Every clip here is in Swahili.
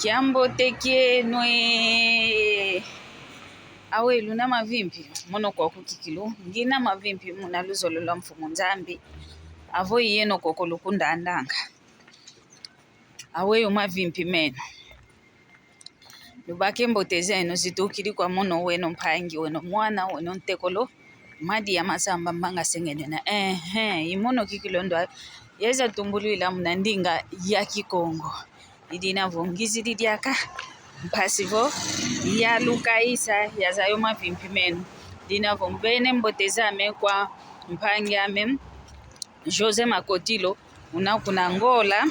Kiambo tekie noe awe luna mavimpi mono kwa kukikilu ngina mavimpi muna luzolola mfumo nzambi avo yeno koko lukunda andanga awe mavimpi meno lubake mboteze eno zitukili kwa mono weno mpangi weno mwana weno ntekolo madi ya masamba mbanga sengenena imono kikilondo yeza tumbulila mnandinga ya kikongo idina vongizi didiaka mpasivo ya lukaisa ya zayo mavimpi menu dina vombene mbotezame kwa mpangi ame Jose Makotilo kuna ngola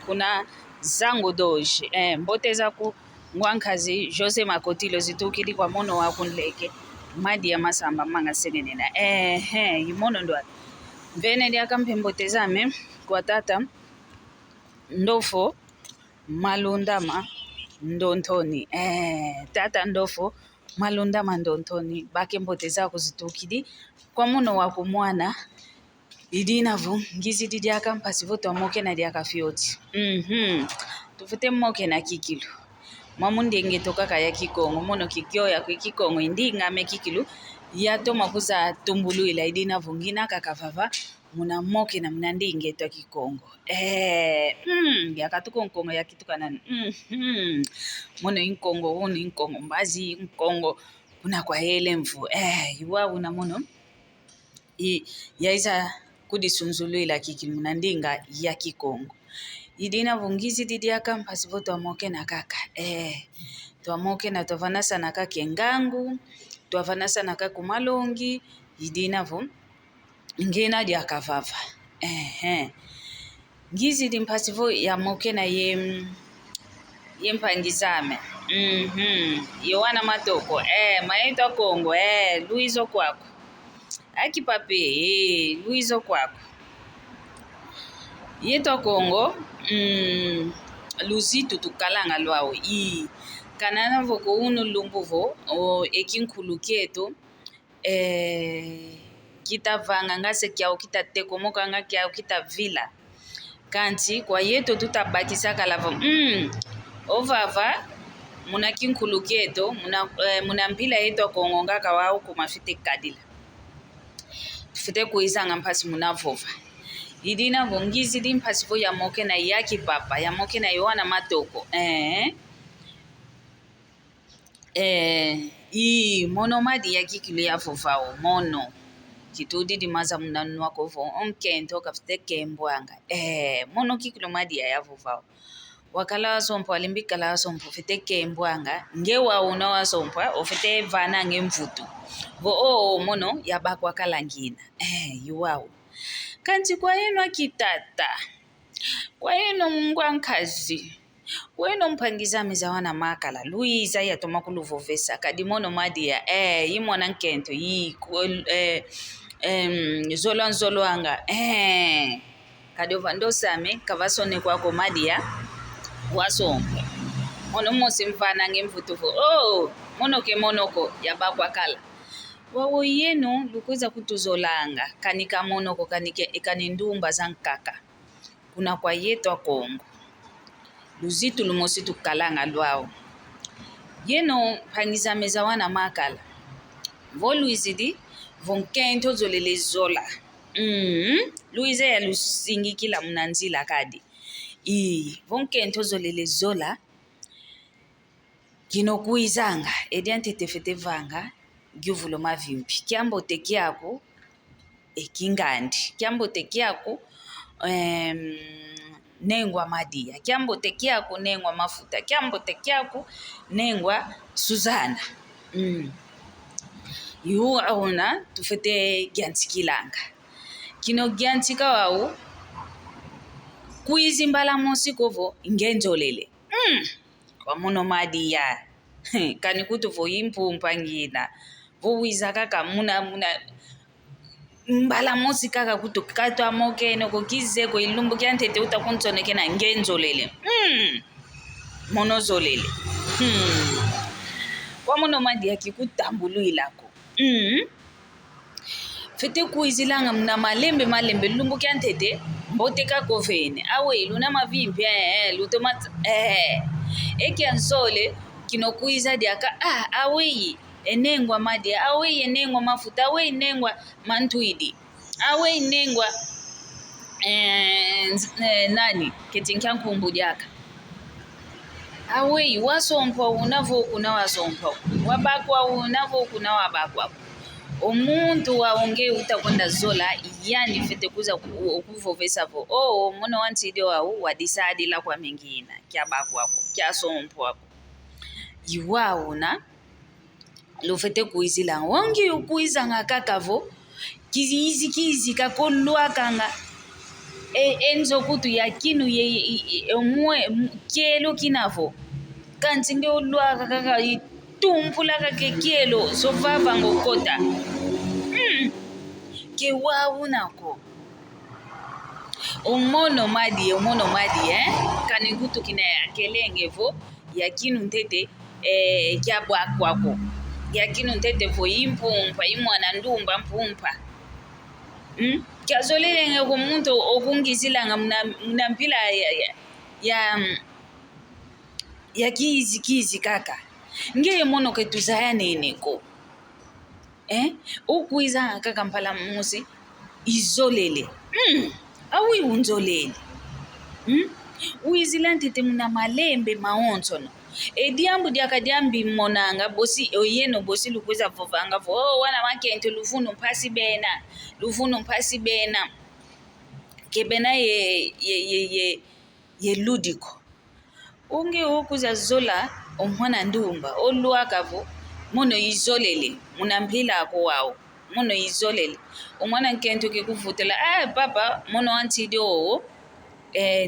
kuna zango doji mboteza ku ngwankazi Jose Makotilo zitukili kwa mono wa kunleke madi ya masamba manga sengenena imono ndo mbene diaka mpembotezame kwa tata ndofo malundama ndontoni tata ndofo malundama ndontoni bake mboteza kuzitukidi kwa muno wa kumwana idinavo ngizi didiaka mpasivo twamoke na diaka fioti tufute moke na kikilu mamundenge tokaka ya kikongo mono kikyo ya kikongo indinga me kikilu ya toma kuza tumbulu ila idinavo ngina kakavava muna moke na mnandinge twa kikongo yakatuko nkongo yakitukana mono inkongo wono inkongo mbazi inkongo kuna kwa hele mvu iwa una mono yaiza kudisunzulu ila kiki mnandinga ya kikongo idina vungizi didiaka mpasivo twamoke na kaka twamoke na twavanasa na kake ngangu twavanasa na kakumalongi idinavo ngina diaka vava ngizi dimpasivo ya moke na yempangizame Yohana Matoko maitwa Kongo Luizo kwako akipape Luizo kwako yetwa Kongo Luzitu tukalanga lwao kanana voko unu lumbuvo ekinkulu keto kitavanga ngase kyao kitatekomoka nga kyao kitavila kanti kwa yeto tutabakisa kalavo ovava muna kinkulu keto muna mpila yeto Kongo ngaka wao kumafite kadila tufite kuizanga mpasi muna vova idina vongizi di mpasivo ya moke na yaki papa ya moke na Yohana Matoko mono madi ya kikilu ya vovao mono kitudi di maza mnanua kovo Nkento kafite kembwanga mono kikilu madi ya vovao wakala wasompo alimbika la wasompo fite kembwanga ngewa una wasompo ofite vana ngemvutu vo mono yabakwa kalangina yuwao kanti kwa yeno akitata kwa yeno ngwankazi weno mpangizame za wana makala Luiza ya tomakulu vesa kadimono madia yimwana Nkento Zolanga kadova ndosame kavasone kwako madia wasompo mono mosi mfana ngemvutufu monoko yabakwa kala wawo yenu lukuza kutuzolanga kanika monoko kanindumba zankaka kuna kwa yetwa Kongo Luzitu lumosi tukalanga lwao yeno pangizame za wana makala vo Luizidi vo Nkento zolele zola Luiza ya lusingikila mnanzila kadi vo Nkento zolele zola kino kuizanga ediante tefete vanga gyuvulo mavimpi kiambo tekiako ekingandi kiambo tekiako nengwa madia kiambo tekiako nengwa mafuta kiambo tekiako nengwa Suzana yu aona tufete gyantikilanga kino gyantika wao kuizimbala mosi kovo ngenjolele kwa mono madia kani kutuvo impumpa ngina vowiza kaka muna mbala mosi kaka kuto katwa moke no kokizeko ilumbu kyantete utakuntsoneke na ngenzolele mono zolele kwa mono madia kikutambulu ilako fete kuizilanga mna malembe lumbu kyantete mbote kakovene awe luna mavimpi lutomat ekyanzole kinokuiza diaka awe enengwa madi awe enengwa mafuta awe enengwa mantuidi awe enengwa nani ketinkyankumbu diaka awe wasompa unavo kuna wasompa wabakwa unavo kuna wabakwa omuntu waonge utakwenda zola yani fete kuza ukuvovesa vo mwana wantidio wau wadisadi la kwa mengina kya bakwako kya sompo wako iwauna lufete kuizila wangi ukuiza ngakakavo kizi kakolwa kanga enzo kutu yakinu omwe kielo kinavo kanti nge olwa kaka itumpula kake kielo sovava ngokota ke wawunako umono madi kani kutu kina yakelenge vo yakinu ntete kyabwa kwako yakinu ntete vo impumpa imwana ndumba mpumpa kyazolelenge ko muntu okungizilanga mna mpila ya kizi kaka ngeye mono ketuzaya neneko ukuiza kaka mpala musi izolele awi unzolele uizilantete muna malembe maonsono ediambu diakadiambi monanga bosi oyeno bosi lukuza vovanga vo wana makente lufunu mpasi bena kebena ye ludiko unge ukuza zola omwana ndumba oluakavo mono izolele munampila ako wao mono izolele omwana Nkento kekuvutela papa mono antidio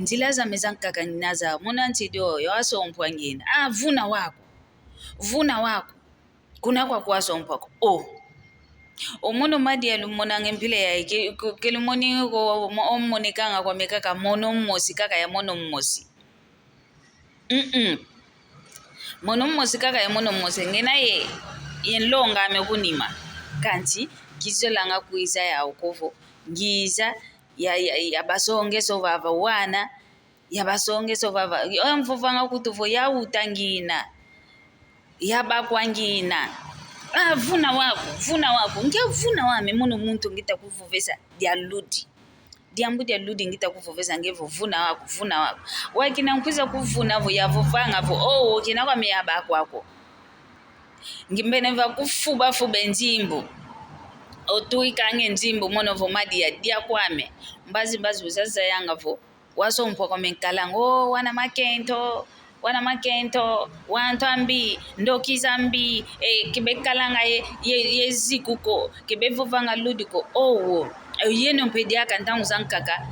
ndilaza mezankaka ninaza mono antidio yawasompwa ngina vuna wako kuna kwa kwasompako omono madi alumona ngempile ya kelumoni ko omonekanga kwa mekaka mono mmosi kaka ya mono mmosi mono mmosi kaka ya mono mmosi ngena yenlonga amekunima kanti kizolanga kuiza ya ukovo ngiza ya basonge sovava wana ya basonge sovava mfovanga kutuvo ya utangina ya bakwangina vuna wako ngevuna wame mono muntu ngita kuvovesa diambu dia ludi ngita kuvovesa ngevo vuna wako wakina nkwiza kuvuna vo yavovanga vo kina kwa meyaba kwako ngimbene va kufuba nzimbo otuikange nzimbo mono vo madi ya dia kwame mbazi uzaza yanga vo wasompo kwa menkalanga wana makento wantambi ndokizambi kibekalanga yezikuko kibevovanga ludiko yeno mpediaka ntangu zankaka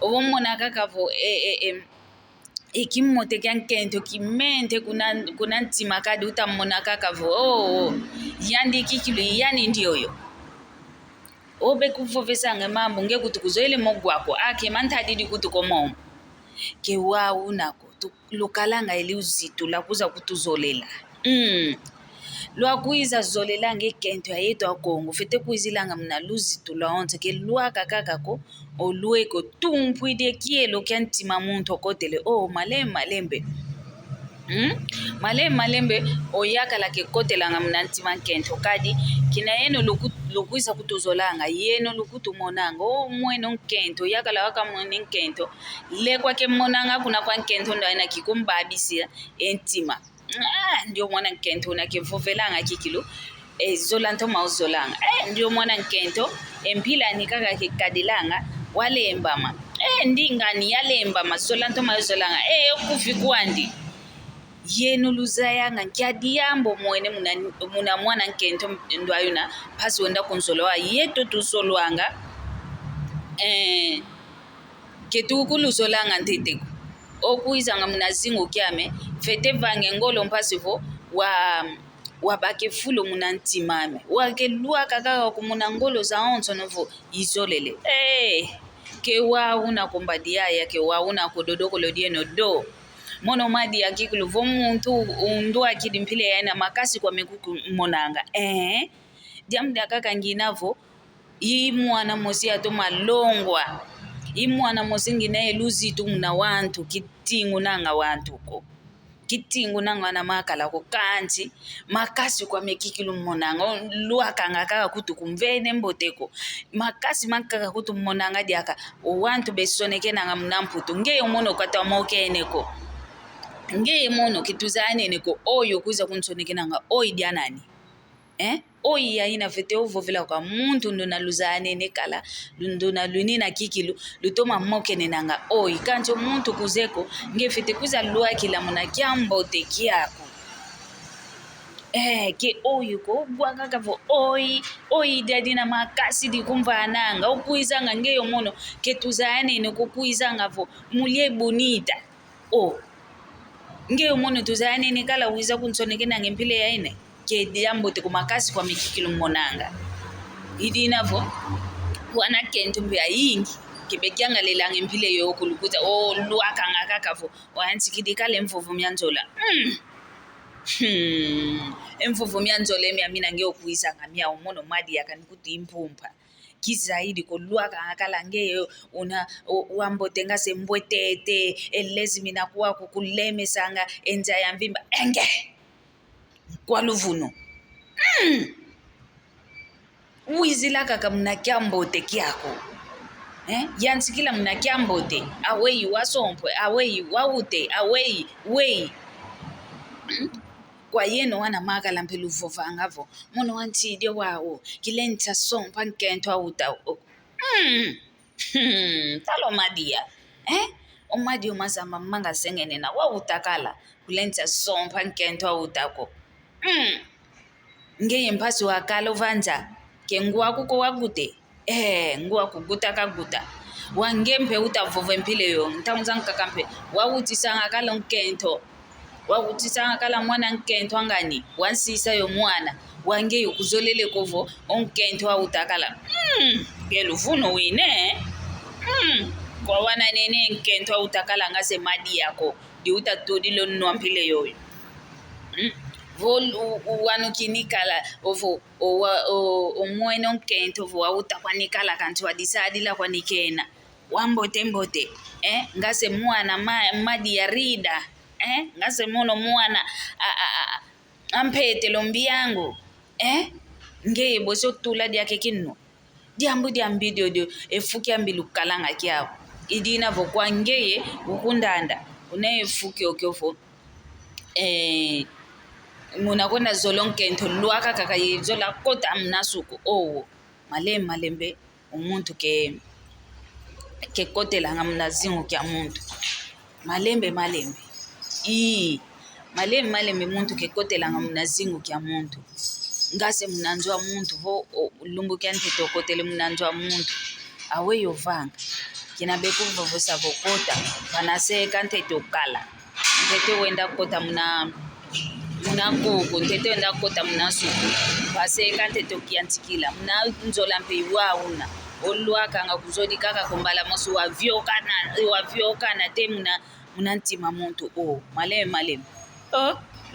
ovomona kaka vo ikimote kya Nkento kimente kuna ntima kadi utamona kaka vo yandi kikilu yani ndioyo obe kuvovesa ngemambo ngekutukuzoele mogwako mantadidi kutukomomo ke wawunako Lukalanga Luzitu lakuza kutuzolela lwakuiza zolela Nkento ayeto akongo fete kuizilanga mna Luzitu laonse ke lwaka kakako olueko tumpwide kielo kyantima muntu okotele malembe malembe oyaka lake kotelanga mna ntima Nkento kadi kina yeno lukuisa kutuzolanga yeno lukutumonanga mweno Nkento yakala waka mwene Nkento lekwa ke monanga kuna kwa Nkento ndo aina kikumbabisia entima ndio mwana Nkento nakevovelanga kikilu zola ntoma uzolanga ndio mwana Nkento empila nikaka kikadilanga walembama ndingani yalembama zola ntoma uzolanga okufikwandi yenu luzayanga nkyadiambo mwene muna mwana Nkento ndo ayuna pasi wenda konzolowa yeto tuzolwanga ketukuluzolanga nteteko okuizanga muna zingo kyame fete vange ngolo mpasivo wabake fulo muna ntimame wakelua kaka kumuna ngolo za onzo novo izolele ke wauna kombadiaya ke wauna kododoko lodieno do mono madi akikulu vo muntu undu akidimpile yana makasi kwa mekuku monanga diamda kaka nginavo imwana mosi ato malongwa imwana mosi ngine Luzitu mna wantu kitingu nanga wantu ko kitingu nanga na makala ko kanti makasi kwa mekikilu monanga luakanga kaka kutu kumvene mboteko makasi makaka kutu monanga diaka o wantu besoneke nanga mnamputu nge umono kata mokeneko nge mono kituzane neko oyo kuza kunsoneke nanga oyi dianani oyi yaina fete ovovela kwa muntu ndona luzane nekala ndona lunina kikilu lutoma mokene nanga oyi kancho muntu kuzeko nge fete kuza lua kila muna kiambote kiako ke oyi ko bwanga kavo oyi dadina makasi di kumvananga okuizanga ngeyo mono ketuzane neko kuizanga vo mulie bonita ngeyo mono tuzane nekala uiza kunsoneke nanga mpile yaine ke diambo te kumakasi kwa mikikilo monanga idinavo wana Nkento mbe yingi kibekyanga lelange mpile yo kulukuta luakanga kakavo wansikidikale mvuvu myanzola mvuvu myanzola mina ngeo kuisa ngamia umono madi yakanikuti impumpa kizaidi ko luakanga kala ngeyo una wambotenga sembwetete elezi mina kuwa kukuleme sanga enza ya mvimba enge kwa luvuno uizila kaka mnakiambote kiako yansikila mnakiambote awei wasompwe awei waute awei wei kwa yeno wana makala mpelu vovangavo mono wantidio wao kilenta sompa Nkento auta talo madia omadio masamba manga sengene na wautakala kulenta sompa Nkento autako ngeye mpasi wakala uvanja ke nguwa kuko wagute nguwa kuguta kaguta wangempe utavove mpile yo ntaunza kakampe wautisanga kala Nkento wautisanga kala mwana Nkento angani wansisa yo mwana wange yo kuzolele kovo Nkento autakala geluvuno wine kwa wana nene Nkento autakala ngase madi yako di utatodilo nwa mpile yo wanu kinikala ovo omwene Nkento vo autakwanikala kanti wadisadila kwanikena wambote ngase mwana madi ya rida ngase mono mwana ampete lombi yangu ngeye boso tula diake kinno diambidio efuki ambi Lukalanga kiao idina vo kwa ngeye ukundanda unefuki okyofo muna kona zolo Nkento luaka kaka yezola kota mnasuku malembe umuntu ke kotela ngamna zingu kya muntu malembe malembe muntu ke kotela ngamna zingu kya muntu ngase mnanjwa muntu vo lumbu kya ntito kotele mnanjwa muntu awe yovanga kina beku vo savo kota banaseka ntito kala ntete wenda kota muna kuku ntete wenda kota muna suku baseka ntito kiantikila muna nzola mpe wauna oluakanga kuzodi kaka kumbala mosu wavyokana te muna ntima muntu maleme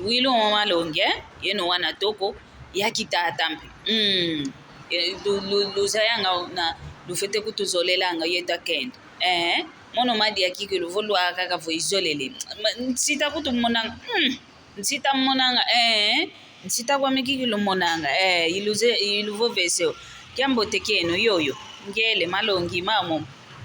wilo malonge yeno wana toko yakitata mpe luzayanga na lufete kutuzolelanga yeta Nkento mono madi yakike luvolwa kaka vo izolele nsita kutu monanga nsita monanga nsita kwa mikiki lumonanga iluvo veseo kiambote keno yoyo ngele malongi mamo